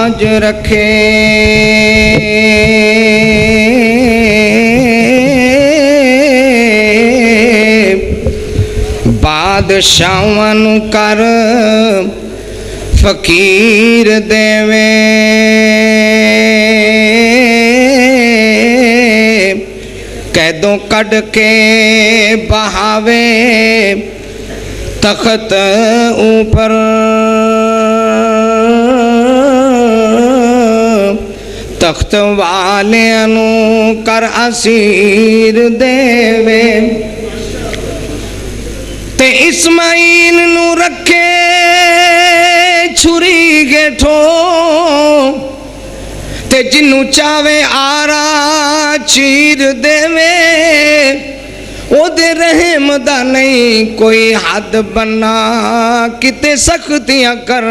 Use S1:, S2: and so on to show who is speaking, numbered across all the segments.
S1: लाज रखे। बादशाहां नू कर फकीर देवे, कैदों कड़ के बहावे तख्त ऊपर। तख्त वाले नू कर असीर देवे, ते इस्माइल नू रखे छुरी गेठो, ते जिन्नू चावे आरा चीर देवे। ओदे रहम दा नहीं कोई हद बना, किते सख्तियां कर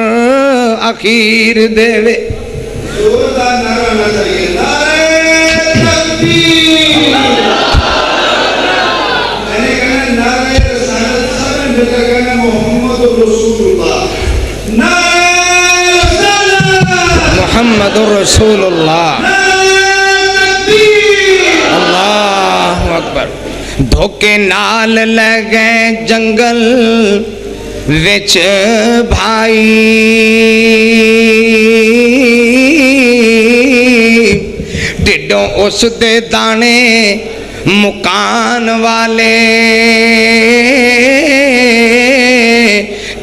S1: अखीर देवे। मुहम्मदुर रसूलुल्लाह, अल्लाहु अकबर। धोखे नाल लगे जंगल विच भाई, ढिडों उस दे दाने मुकान वाले,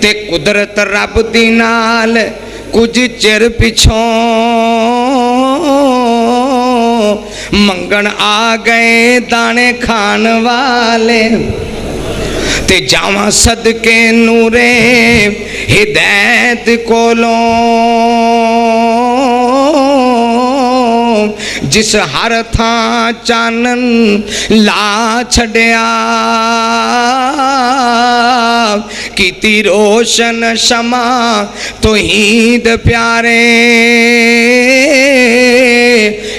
S1: ते कुदरत रब दी नाल कुछ चिर पिछों मंगन आ गए दाने खान वाले। ते जावा सदके नूरे हिदायत कोलों, जिस हर थां चानन ला छड़िया, कीती रोशन शमा तौहीद प्यारे।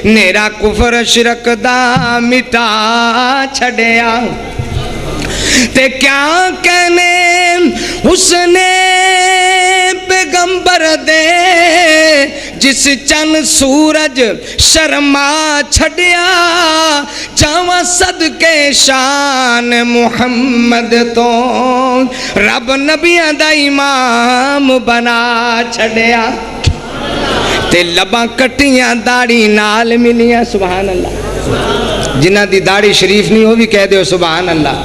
S1: नेरा कुफर शिरक दा मिटा छड़िया, ते क्या कहने उसने पैगंबर दे, जिस चन सूरज शर्मा छड़िया। जावा सदके शान मुहम्मद तो रब नबियां दा इमाम बना छड़िया। ते लबां कट्टियां दाढ़ी नाल मिलियां, सुभान अल्लाह। जिन्हां दी दाढ़ी शरीफ नहीं वो भी कह दो सुभान अल्लाह।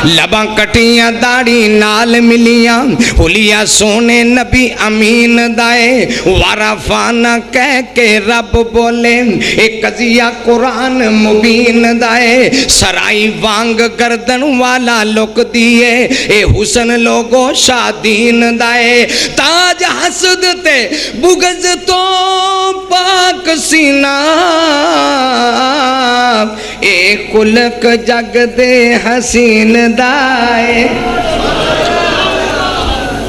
S1: लबां कटियां दाढ़ी नाल मिलियां, हुलिया सोने नबी अमीन दाए। वाराफाना कह के रब बोले एक कजिया कुरान मुबीन दाए। सराई वांग गर्दन वाला लुक दिए, ए हुसन लोगो शादीन दाए। ताज हसद ते बुगज तो पाक सीना, ए कुलक जग दे हसीन दाए।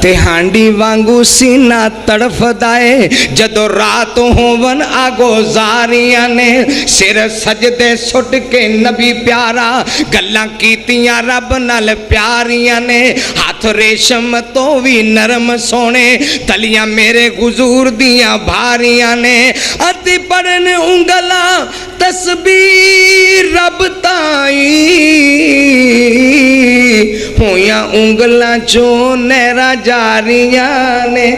S1: ते हांडी वांगू सीना तड़फदाए, जदों रात होवन आगोजारियां ने सिर सजदे सुट के नबी प्यारा गल्लां कीतियां रब नाल प्यारियां ने। हाथ रेशम तो भी नरम सोने, तलियां मेरे हुजूर दियां भारियां ने। अति पड़न उंगला तस्बीह रब ताई, होया उंगलां चों नहरा जारियां ने।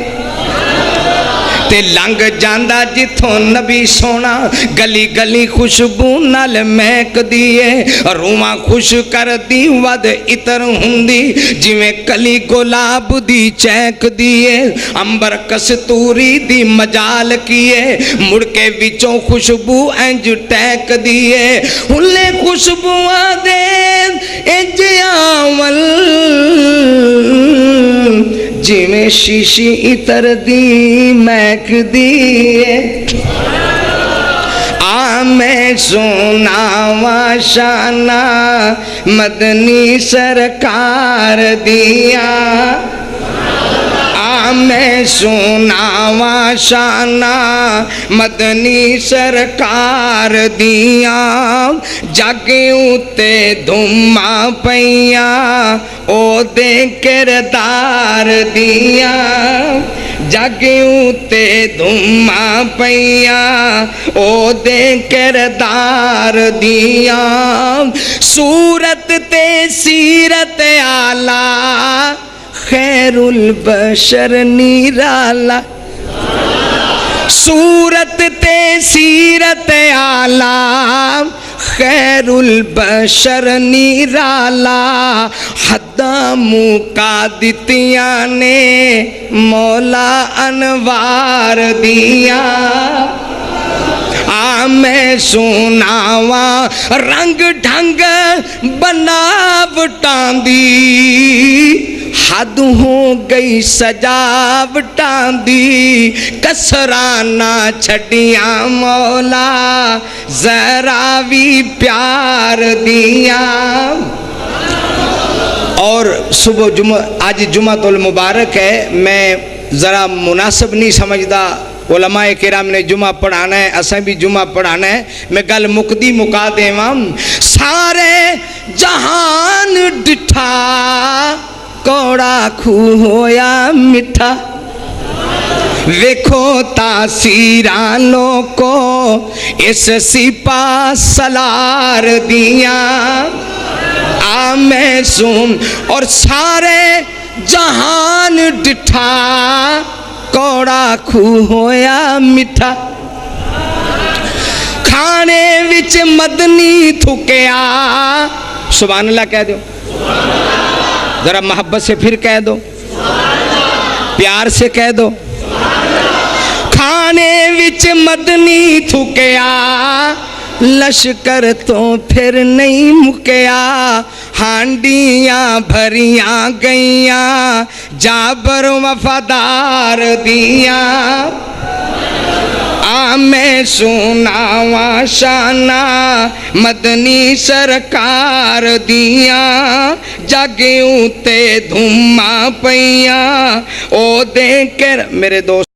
S1: ते लंघ जांदा जिथों नबी सोना, गली गली खुशबू नाल महकदी है। रूहां खुश करदी वद इतर हुंदी, जिवें कली गुलाब दी चहकदी है। अंबर कस्तूरी दी मजाल कीए, मुड़ के विचों खुशबू इंज टहकदी है। हुले खुशबुआं दे इंज आवल, जिवें शीशी इतर दी महकदी है। आ मैं सुनावा शाना मदनी सरकार दिया, मैं सुनावा शाना मदनी सरकार दिया। जागे उते धुमा पैया ओ दे किरदार दिया, जग उते धुमा पईया ओदे किरदार दिया सूरत ते सीरत आला खैरुल बशर निराला सूरत ते सीरत आला खैरुल बशर निराला हद्दा मुका दितिया ने मौला अनवार दिया आ मैं सुनावा रंग ढंग बनावटां दी हद हो गई सजावटां दी कसराना छड़िया मौला जरा भी प्यार दिया। और सुबह जुमा आज जुमातुल मुबारक है, मैं ज़रा मुनासिब नहीं समझदा उलमाए किराम ने जुमा पढ़ाना है, असें भी जुमा पढ़ाना है। मैं गल मुकदी मुका देवां सारे जहान डिठा कौड़ा खू होया मिठा वेखो तासीरा लोको इस सिपा सलार दिया आ मैं सुन और सारे जहान डिठा कौड़ा खू होया मिठा खाने विच मदनी थुकया सुभान अल्लाह कह दो जरा मोहब्बत से फिर कह दो प्यार से कह दो खाने विच मदनी थुकया लश्कर तो फिर नहीं मुकया हांडियां भरियां गईया जाबर वफादार दिया आ मैं सुनावा शाना मदनी सरकार दिया जग उते धुमा पईया ओ दे कर मेरे दोस्त